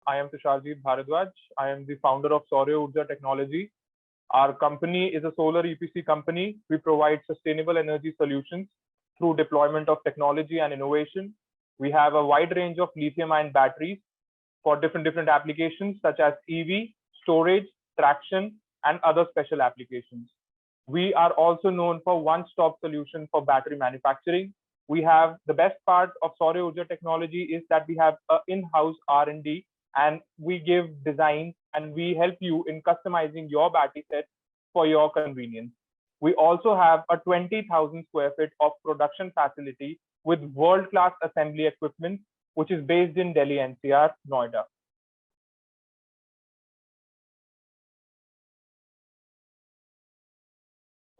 I am Tusharjeet Bhardwaj. I am the founder of Saurya Urja Technology. Our company is a solar EPC company. We provide sustainable energy solutions through deployment of technology and innovation. We have a wide range of lithium-ion batteries for different applications such as EV, storage, traction, and other special applications. We are also known for one-stop solution for battery manufacturing. We have the best part of Saurya Urja Technology is that we have an in-house R&D, and we give design and we help you in customizing your battery set for your convenience. We also have a 20,000 square feet of production facility with world-class assembly equipment, which is based in Delhi NCR, Noida.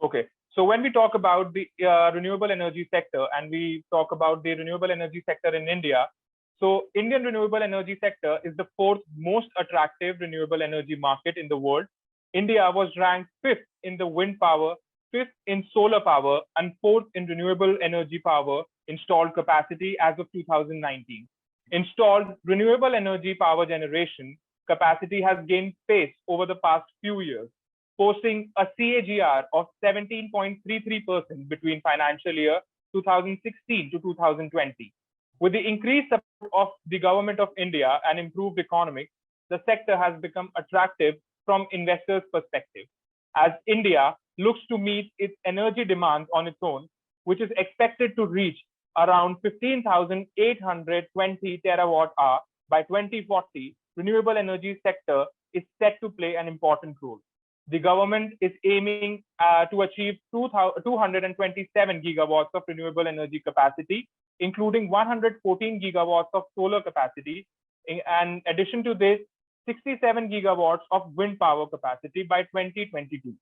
Okay, so when we talk about the renewable energy sector and we talk about the renewable energy sector in India, so Indian renewable energy sector is the fourth most attractive renewable energy market in the world. India was ranked fifth in the wind power, fifth in solar power, and fourth in renewable energy power installed capacity as of 2019. Installed renewable energy power generation capacity has gained pace over the past few years, posting a CAGR of 17.33% between financial year 2016 to 2020. With the increased support of the government of India and improved economics, the sector has become attractive from investors' perspective, as India looks to meet its energy demands on its own, which is expected to reach around 15,820 terawatt-hour by 2040. Renewable energy sector is set to play an important role. The government is aiming to achieve 227 gigawatts of renewable energy capacity, including 114 gigawatts of solar capacity. In addition to this, 67 gigawatts of wind power capacity by 2022,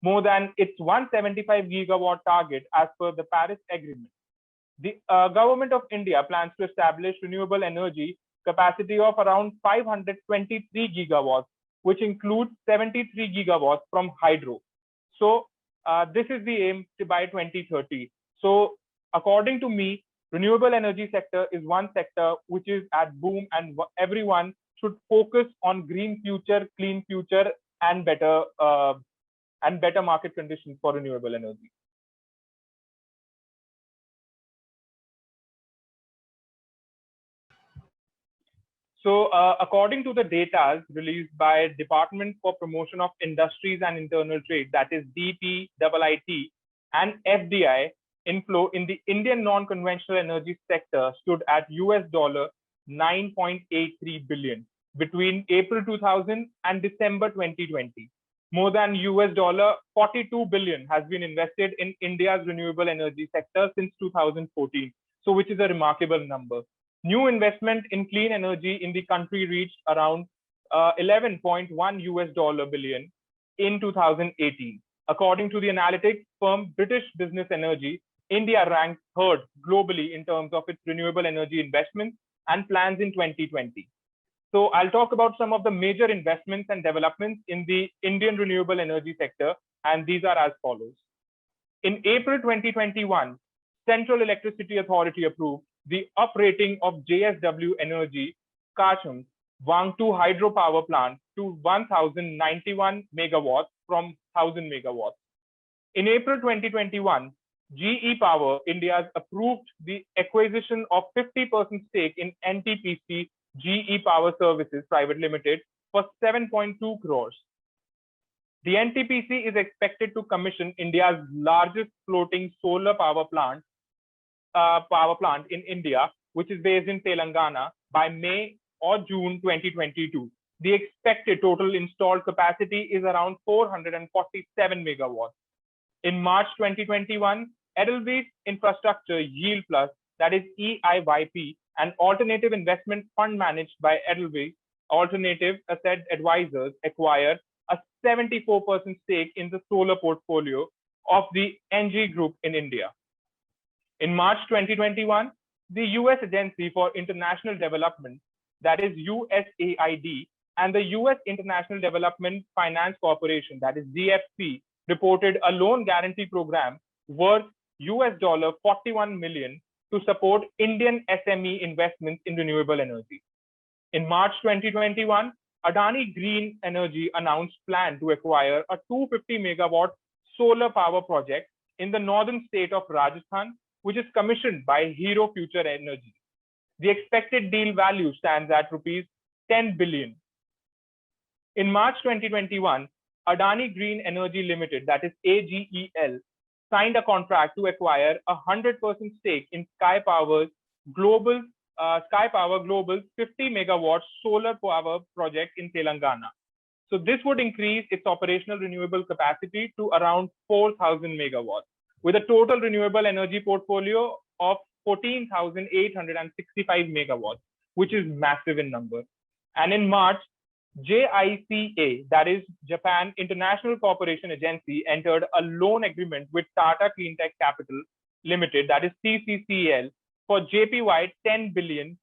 more than its 175 gigawatt target as per the Paris Agreement. The government of India plans to establish renewable energy capacity of around 523 gigawatts, which includes 73 gigawatts from hydro. So this is the aim by 2030. So according to me, renewable energy sector is one sector which is at boom, and everyone should focus on green future, clean future, and better market conditions for renewable energy. So according to the data released by Department for Promotion of Industries and Internal Trade, that is DPIIT, and FDI, inflow in the Indian non-conventional energy sector stood at US $9.83 billion between April 2000 and December 2020. More than US $42 billion has been invested in India's renewable energy sector since 2014, so which is a remarkable number. New investment in clean energy in the country reached around 11.1 US billion in 2018. According to the analytics firm British Business Energy, India ranked third globally in terms of its renewable energy investments and plans in 2020. So I'll talk about some of the major investments and developments in the Indian renewable energy sector, and these are as follows. In April 2021, Central Electricity Authority approved the uprating of JSW Energy Kashm's Wangtu hydropower plant to 1,091 megawatts from 1,000 megawatts. In April 2021, GE Power India's approved the acquisition of 50% stake in NTPC GE Power Services Private Limited for 7.2 crores. The NTPC is expected to commission India's largest floating solar power plant in India, which is based in Telangana, by May or June 2022. The expected total installed capacity is around 447 megawatts. In March 2021, Edelweiss Infrastructure Yield Plus, that is EIYP, an alternative investment fund managed by Edelweiss Alternative Asset Advisors, acquired a 74% stake in the solar portfolio of the NG Group in India. In March 2021, the US Agency for International Development, that is USAID, and the US International Development Finance Corporation, that is DFC, reported a loan guarantee program worth US $41 million to support Indian SME investments in renewable energy. In March 2021, Adani Green Energy announced plan to acquire a 250 megawatt solar power project in the northern state of Rajasthan, which is commissioned by Hero Future Energy. The expected deal value stands at rupees 10 billion. In March 2021, Adani Green Energy Limited, that is AGEL, signed a contract to acquire a 100% stake in Sky Power Global's 50 megawatt solar power project in Telangana. So this would increase its operational renewable capacity to around 4,000 megawatts, with a total renewable energy portfolio of 14,865 megawatts, which is massive in number. And in March, JICA, that is Japan International Cooperation Agency, entered a loan agreement with Tata Cleantech Capital Limited, that is TCCL, for JPY 10 billion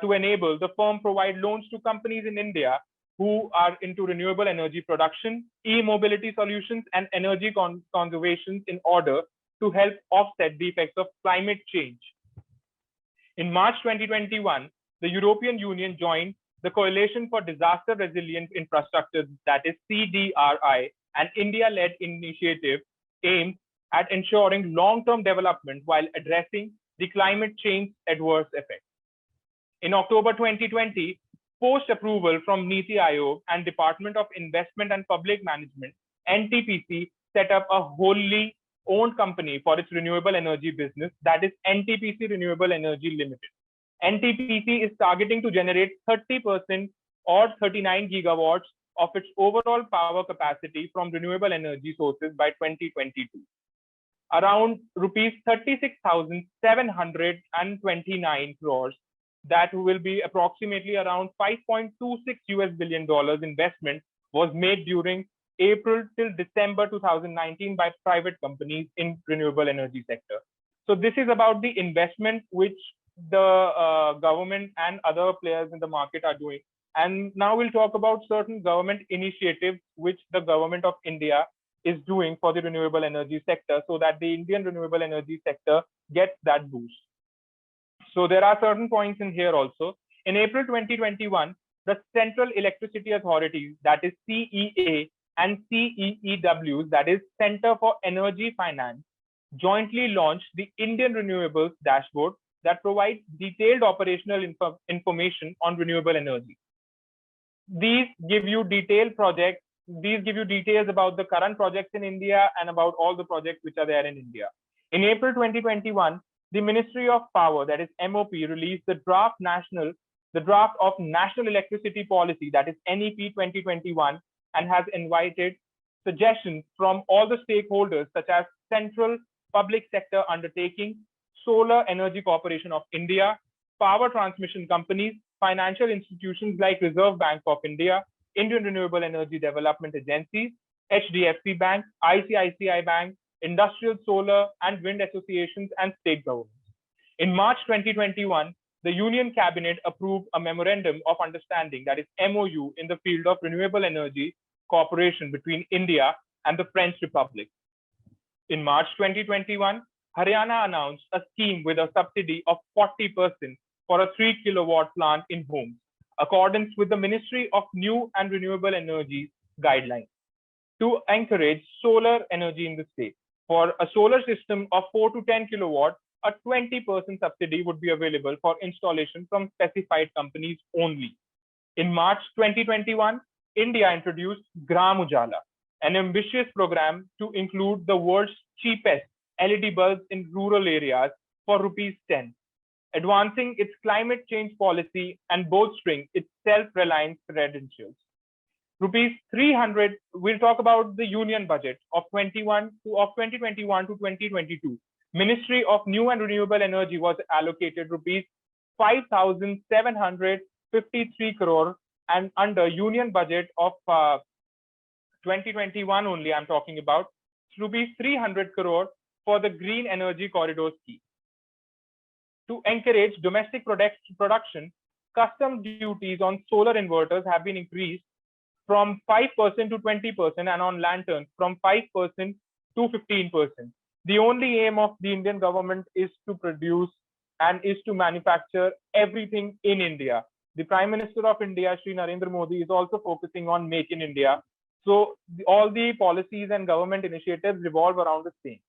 to enable the firm provide loans to companies in India who are into renewable energy production, e-mobility solutions, and energy conservation in order to help offset the effects of climate change. In March 2021, the European Union joined the Coalition for Disaster Resilient Infrastructure, that is CDRI, an India-led initiative aimed at ensuring long-term development while addressing the climate change adverse effects. In October 2020, post-approval from NITI Aayog and Department of Investment and Public Management, NTPC set up a wholly owned company for its renewable energy business, that is NTPC Renewable Energy Limited. NTPC is targeting to generate 30% or 39 gigawatts of its overall power capacity from renewable energy sources by 2022. Around rupees 36,729 crores, that will be approximately around $5.26 billion investment, was made during April till December 2019 by private companies in renewable energy sector. So this is about the investment which the government and other players in the market are doing. And now we'll talk about certain government initiatives which the government of India is doing for the renewable energy sector, so that the Indian renewable energy sector gets that boost. So there are certain points in here also. In April 2021, the Central Electricity Authority, that is CEA, and CEEW, that is Center for Energy Finance, jointly launched the Indian Renewables Dashboard that provides detailed operational information on renewable energy. These give you detailed projects. These give you details about the current projects in India and about all the projects which are there in India. In April 2021, the Ministry of Power, that is MOP, released the draft of National Electricity Policy, that is NEP 2021, and has invited suggestions from all the stakeholders such as central public sector undertaking, Solar Energy Corporation of India, power transmission companies, financial institutions like Reserve Bank of India, Indian Renewable Energy Development Agencies, HDFC Bank, ICICI Bank, industrial solar and wind associations, and state governments. In March 2021, the Union Cabinet approved a Memorandum of Understanding, that is MOU, in the field of renewable energy cooperation between India and the French Republic. In March 2021, Haryana announced a scheme with a subsidy of 40% for a 3 kilowatt plant in homes, accordance with the Ministry of New and Renewable Energy guidelines, to encourage solar energy in the state. For a solar system of 4 to 10 kilowatts, a 20% subsidy would be available for installation from specified companies only. In March 2021, India introduced Gram Ujala, an ambitious program to include the world's cheapest LED bulbs in rural areas for rupees 10, advancing its climate change policy and bolstering its self-reliance credentials. Rupees 300, we'll talk about the union budget of 2021 to 2022. Ministry of New and Renewable Energy was allocated rupees 5,753 crore, and under union budget of 2021 only, I'm talking about, rupees 300 crore for the Green Energy Corridor scheme. To encourage domestic production, custom duties on solar inverters have been increased from 5% to 20% and on lanterns from 5% to 15%. The only aim of the Indian government is to produce and is to manufacture everything in India. the Prime Minister of India, Shri Narendra Modi, is also focusing on Make in India. So all the policies and government initiatives revolve around the same.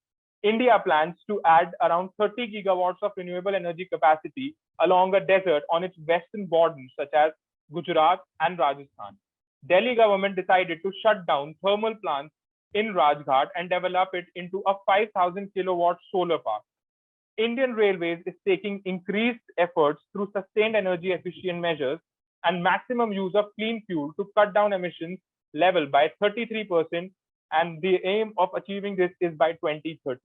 India plans to add around 30 gigawatts of renewable energy capacity along a desert on its western borders, such as Gujarat and Rajasthan. Delhi government decided to shut down thermal plants in Rajghat and develop it into a 5,000 kilowatt solar park. Indian Railways is taking increased efforts through sustained energy efficient measures and maximum use of clean fuel to cut down emissions level by 33%, and the aim of achieving this is by 2030.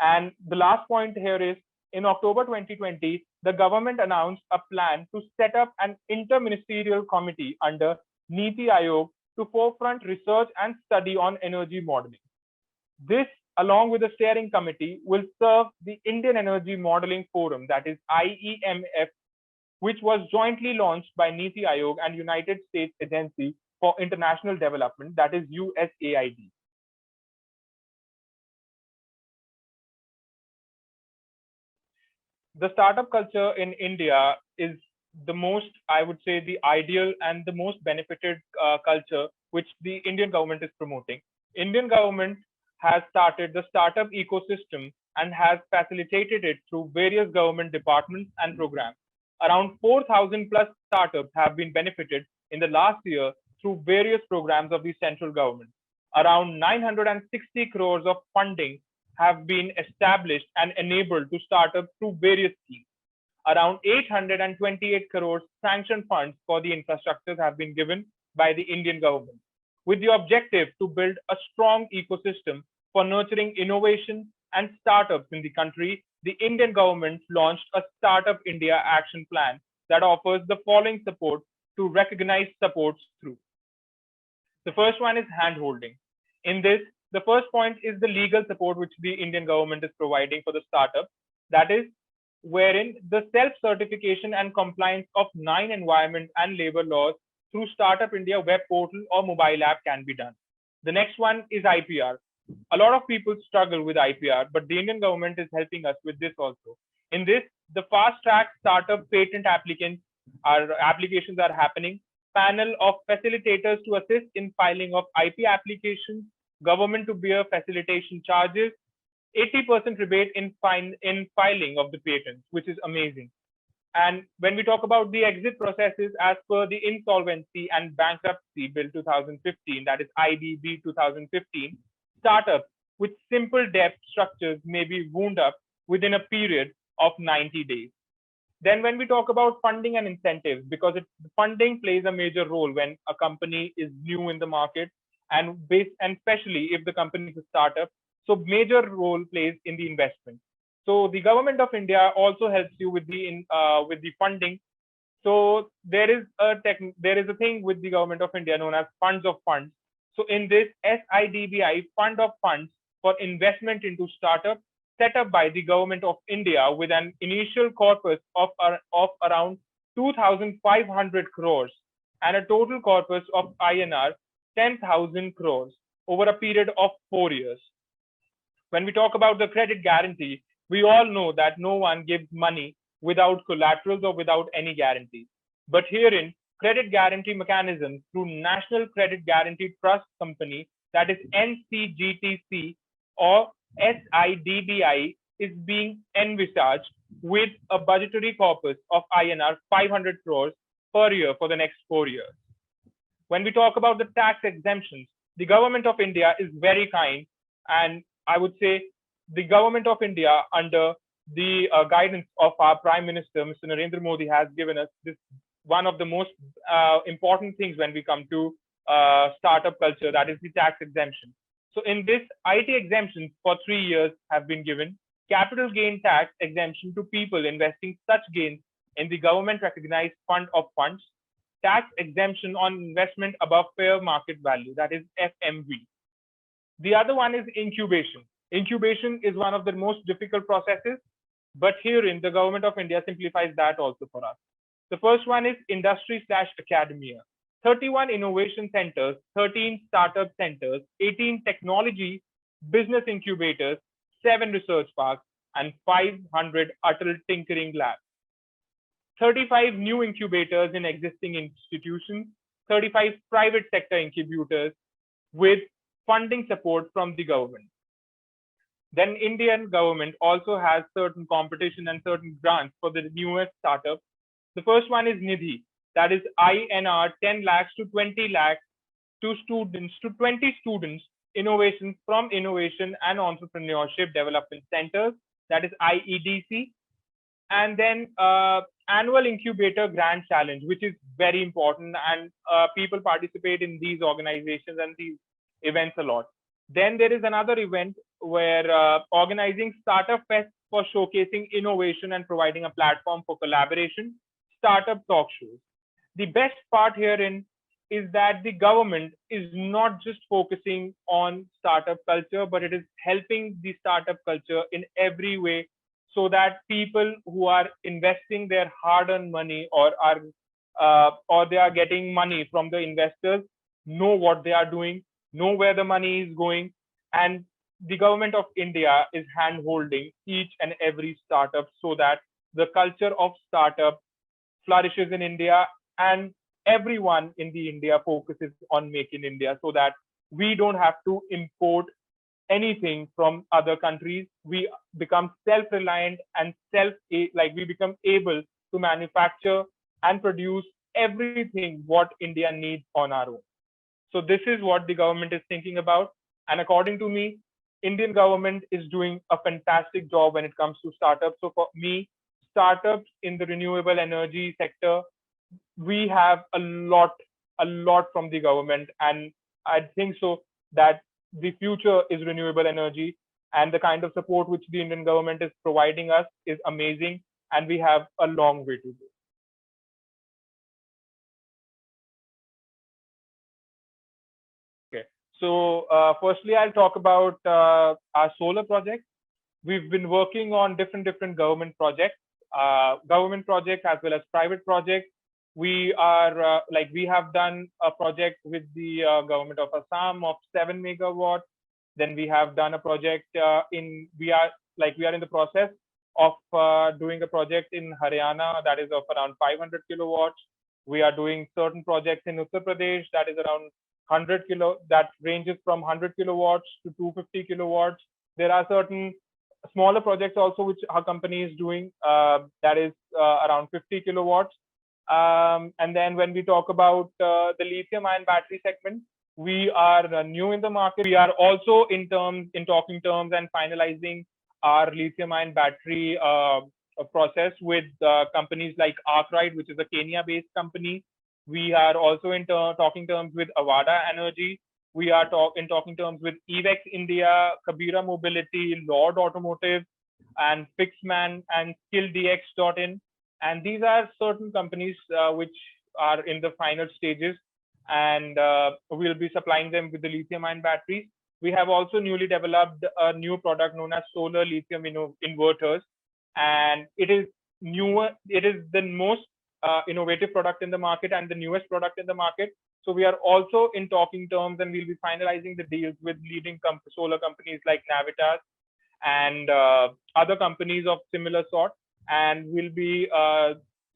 And the last point here is, in October 2020, the government announced a plan to set up an interministerial committee under Niti Aayog to forefront research and study on energy modeling. This, along with the steering committee, will serve the Indian Energy Modeling Forum, that is IEMF, which was jointly launched by Niti Aayog and United States Agency for International Development, that is USAID. The startup culture in India is the most, I would say, the ideal and the most benefited culture which the Indian government is promoting. Indian government has started the startup ecosystem and has facilitated it through various government departments and programs. Around 4,000 plus startups have been benefited in the last year through various programs of the central government. Around 960 crores of funding have been established and enabled to startups through various schemes. Around 828 crores sanctioned funds for the infrastructures have been given by the Indian government, with the objective to build a strong ecosystem for nurturing innovation and startups in the country. The Indian government launched a Startup India Action Plan that offers the following support to recognize supports through. The first one is handholding. In this, the first point is the legal support which the Indian government is providing for the startup. That is, wherein the self-certification and compliance of 9 environment and labor laws through Startup India web portal or mobile app can be done. The next one is IPR. A lot of people struggle with IPR, but the Indian government is helping us with this also. In this, the fast track startup patent applications are happening. Panel of facilitators to assist in filing of IP applications, government to bear facilitation charges, 80% rebate in filing of the patents, which is amazing. And when we talk about the exit processes as per the Insolvency and Bankruptcy Bill 2015, that is IBB 2015, startups with simple debt structures may be wound up within a period of 90 days. Then when we talk about funding and incentives, because funding plays a major role when a company is new in the market, and especially if the company is a startup, so major role plays in the investment. So the government of India also helps you with the funding. So there is a thing with the government of India known as funds of funds. So in this SIDBI, fund of funds for investment into startup, set up by the government of India with an initial corpus of around 2,500 crores and a total corpus of INR 10,000 crores over a period of 4 years. When we talk about the credit guarantee, we all know that no one gives money without collaterals or without any guarantees. But herein, credit guarantee mechanisms through National Credit Guarantee Trust Company, that is NCGTC or SIDBI, is being envisaged with a budgetary corpus of INR 500 crores per year for the next 4 years. When we talk about the tax exemptions, the government of India is very kind, and I would say the government of India, under the guidance of our Prime Minister, Mr. Narendra Modi, has given us this one of the most important things when we come to startup culture, that is the tax exemption. So in this, IT exemptions for 3 years have been given. Capital gain tax exemption to people investing such gains in the government recognized fund of funds. Tax exemption on investment above fair market value, that is FMV. The other one is incubation. Incubation is one of the most difficult processes, but herein the government of India simplifies that also for us. The first one is industry/academia. 31 innovation centers, 13 startup centers, 18 technology business incubators, 7 research parks, and 500 Atal tinkering labs. 35 new incubators in existing institutions, 35 private sector incubators with funding support from the government. Then Indian government also has certain competition and certain grants for the newest startups. The first one is Nidhi, that is INR 10 lakhs to 20 lakhs to students, to 20 students, innovations from Innovation and Entrepreneurship Development Centers, that is IEDC. And then annual incubator grant challenge, which is very important, and people participate in these organizations and these events a lot. Then there is another event where organizing startup fest for showcasing innovation and providing a platform for collaboration, startup talk shows. The best part herein is that the government is not just focusing on startup culture, but it is helping the startup culture in every way, so that people who are investing their hard-earned money or they are getting money from the investors know what they are doing, know where the money is going, and the government of India is hand-holding each and every startup so that the culture of startup flourishes in India, and everyone in the India focuses on Make in India, so that we don't have to import anything from other countries. We become self-reliant and we become able to manufacture and produce everything what India needs on our own. So this is what the government is thinking about. And according to me, Indian government is doing a fantastic job when it comes to startups. So for me, startups in the renewable energy sector, we have a lot from the government. And I think so that the future is renewable energy, and the kind of support which the Indian government is providing us is amazing, and we have a long way to go. Okay, so firstly, I'll talk about our solar project. We've been working on different government projects, as well as private projects. We are we have done a project with the government of Assam of 7 megawatts. Then we have done a project we are in the process of doing a project in Haryana that is of around 500 kilowatts. We are doing certain projects in Uttar Pradesh that is around 100 that ranges from 100 kilowatts to 250 kilowatts. There are certain smaller projects also which our company is doing that is around 50 kilowatts. And then when we talk about the lithium ion battery segment, we are new in the market. We are also in talking terms and finalizing our lithium ion battery process with companies like Arkwright, which is a Kenya-based company. We are also in talking terms with Avada Energy. We are in talking terms with Evex India, Kabira Mobility, Lord Automotive, and Fixman and SkillDX.in. And these are certain companies which are in the final stages, and we'll be supplying them with the lithium ion batteries. We have also newly developed a new product known as solar lithium inverters, and it is newer. It is the most innovative product in the market and the newest product in the market. So we are also in talking terms, and we'll be finalizing the deals with leading solar companies like Navitas and other companies of similar sort, and we'll be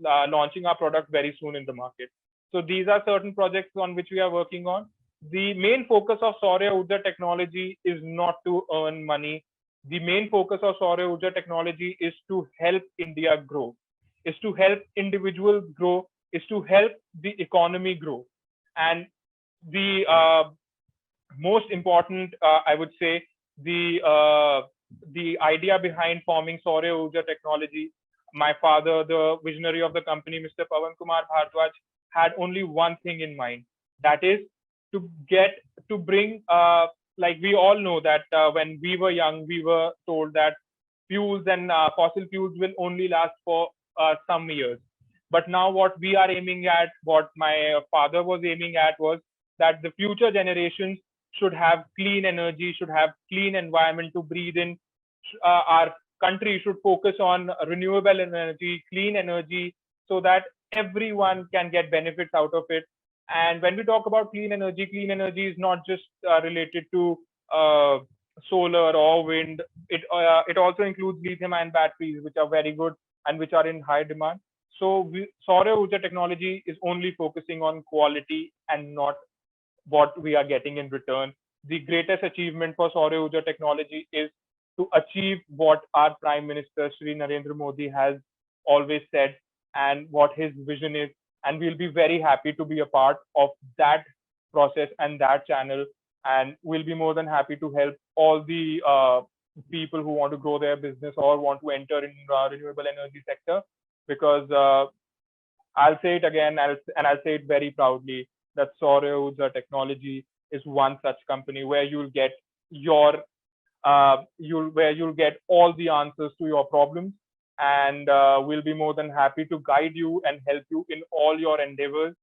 launching our product very soon in the market. So these are certain projects on which we are working on. The main focus of Saurya Urja Technology is not to earn money. The main focus of Saurya Urja Technology is to help India grow, is to help individuals grow, is to help the economy grow. And the most important, I would say, the idea behind forming Saurya Urja Technology, my father, the visionary of the company, Mr. Pawan Kumar Bhardwaj, had only one thing in mind. That is to bring, like we all know that when we were young, we were told that fuels and fossil fuels will only last for some years. But now what we are aiming at, what my father was aiming at, was that the future generations should have clean energy, should have clean environment to breathe in. Our country should focus on renewable energy, clean energy, so that everyone can get benefits out of it. And when we talk about clean energy is not just related to solar or wind. It also includes lithium-ion batteries, which are very good and which are in high demand. Saurya Urja Technology is only focusing on quality and not what we are getting in return. The greatest achievement for Saurya Urja Technology is to achieve what our Prime Minister Shri Narendra Modi has always said and what his vision is. And we'll be very happy to be a part of that process and that channel. And we'll be more than happy to help all the people who want to grow their business or want to enter in renewable energy sector, because I'll say it again, and I'll say it very proudly, that Saurya Urja Technology is one such company where you'll get your you'll get all the answers to your problems, and we'll be more than happy to guide you and help you in all your endeavors.